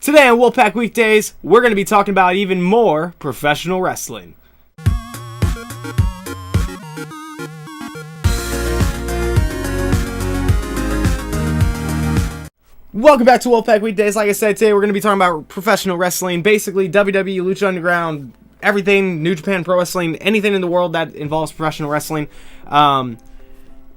Today on Wolf Pack Weekdays, we're going to be talking about even more professional wrestling. Welcome back to Wolf Pack Weekdays. Like I said, today we're going to be talking about professional wrestling, basically WWE, Lucha Underground, everything, New Japan Pro Wrestling, anything in the world that involves professional wrestling.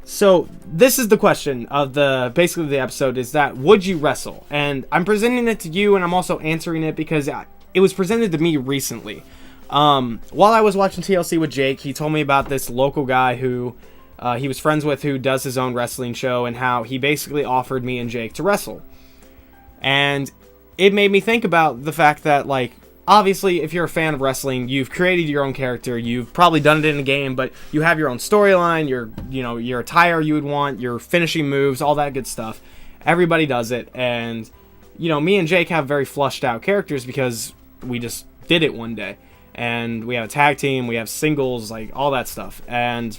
So this is the question of the episode is that, would you wrestle? And I'm presenting it to you, and I'm also answering it because it was presented to me recently. While I was watching TLC with Jake, he told me about this local guy who he was friends with who does his own wrestling show, and how he basically offered me and Jake to wrestle. And it made me think about the fact that, like, obviously, if you're a fan of wrestling, you've created your own character. You've probably done it in a game, but you have your own storyline, your attire you would want, your finishing moves, all that good stuff. Everybody does it, and me and Jake have very flushed out characters because we just did it one day. And we have a tag team, we have singles, like all that stuff. And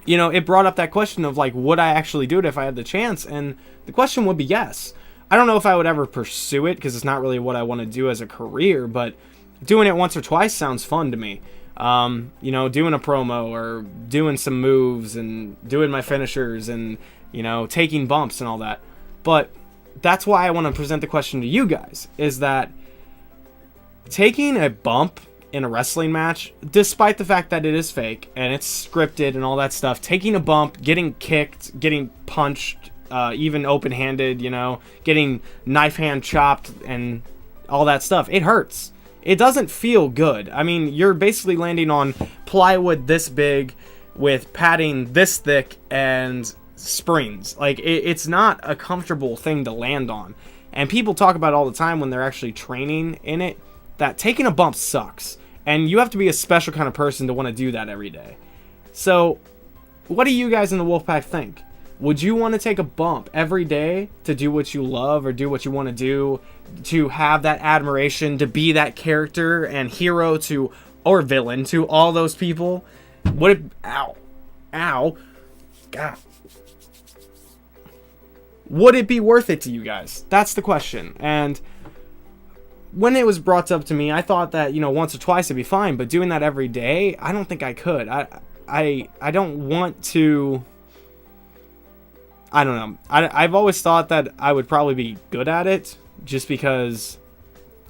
it brought up that question of, like, would I actually do it if I had the chance? And the question would be yes. I don't know if I would ever pursue it because it's not really what I want to do as a career, but doing it once or twice sounds fun to me. Doing a promo or doing some moves and doing my finishers and, taking bumps and all that. But that's why I want to present the question to you guys, is that taking a bump in a wrestling match, despite the fact that it is fake and it's scripted and all that stuff, taking a bump, getting kicked, getting punched, even open-handed, getting knife hand chopped and all that stuff, it hurts. It doesn't feel good. I mean, you're basically landing on plywood this big with padding this thick and springs. Like, it's not a comfortable thing to land on. And people talk about it all the time when they're actually training in it, that taking a bump sucks. And you have to be a special kind of person to want to do that every day. So, what do you guys in the Wolfpack think? Would you want to take a bump every day to do what you love or do what you want to do, to have that admiration, to be that character and hero to, or villain to all those people? Would it, ow, God. Would it be worth it to you guys? That's the question. And when it was brought up to me, I thought that, once or twice it'd be fine, but doing that every day, I don't think I could. I don't want to. I don't know. I've always thought that I would probably be good at it, just because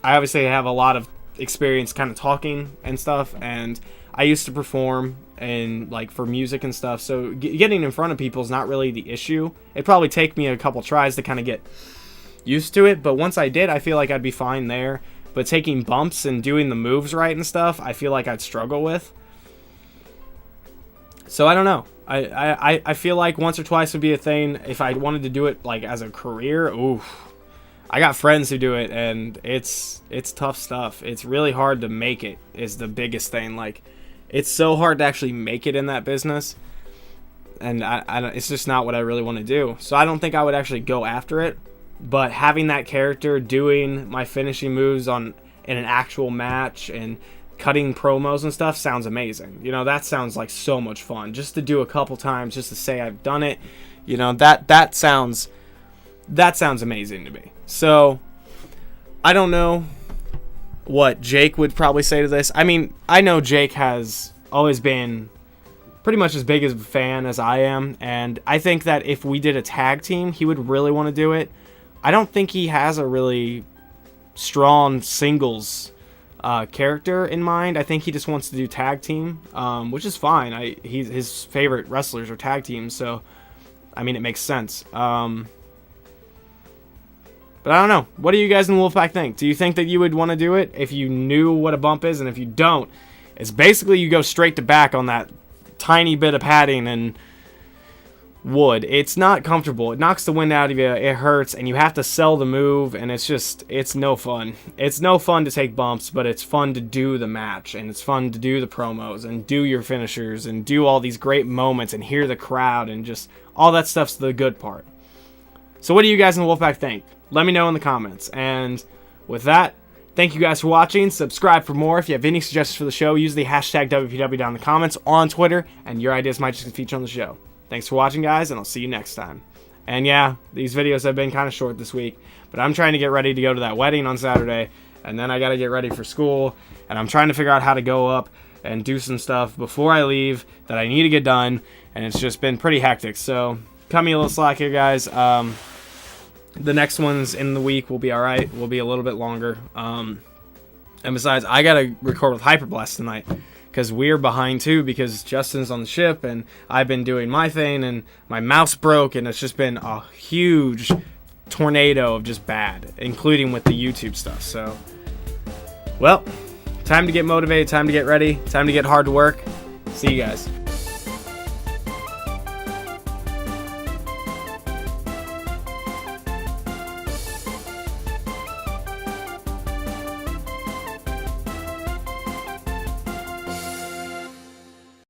I obviously have a lot of experience kind of talking and stuff, and I used to perform and for music and stuff, so getting in front of people is not really the issue. It'd probably take me a couple tries to kind of get used to it, but once I did, I feel like I'd be fine there. But taking bumps and doing the moves right and stuff, I feel like I'd struggle with. So I don't know. I feel like once or twice would be a thing. If I wanted to do it as a career, oof. I got friends who do it, and it's tough stuff. It's really hard to make it, is the biggest thing. It's so hard to actually make it in that business, and it's just not what I really want to do. So I don't think I would actually go after it. But having that character, doing my finishing moves in an actual match and cutting promos and stuff sounds amazing. That sounds like so much fun. Just to do a couple times, just to say I've done it, that sounds amazing to me. So I don't know what Jake would probably say to this. I mean, I know Jake has always been pretty much as big as a fan as I am, and I think that if we did a tag team, he would really want to do it. I don't think he has a really strong singles character in mind. I think he just wants to do tag team, which is fine. His favorite wrestlers are tag teams, so I mean, it makes sense. But I don't know. What do you guys in the Wolfpack think? Do you think that you would want to do it if you knew what a bump is? And if you don't, it's basically you go straight to back on that tiny bit of padding and wood. It's not comfortable. It knocks the wind out of you. It hurts, and you have to sell the move, and it's no fun. It's no fun to take bumps, but it's fun to do the match, and it's fun to do the promos and do your finishers and do all these great moments and hear the crowd, and just all that stuff's the good part. So what do you guys in the Wolfpack think? Let me know in the comments. And with that, thank you guys for watching. Subscribe for more. If you have any suggestions for the show, use the hashtag WPW down in the comments or on Twitter, and your ideas might just get featured on the show. Thanks for watching, guys, and I'll see you next time. And yeah, these videos have been kind of short this week, but I'm trying to get ready to go to that wedding on Saturday, and then I got to get ready for school, and I'm trying to figure out how to go up and do some stuff before I leave that I need to get done, and it's just been pretty hectic. So cut me a little slack here, guys. The next ones in the week will be all right. Will be a little bit longer. And besides, I got to record with Hyperblast tonight, because we're behind too, because Justin's on the ship and I've been doing my thing and my mouse broke, and it's just been a huge tornado of just bad, including with the YouTube stuff. So, well, time to get motivated, time to get ready, time to get hard to work. See you guys.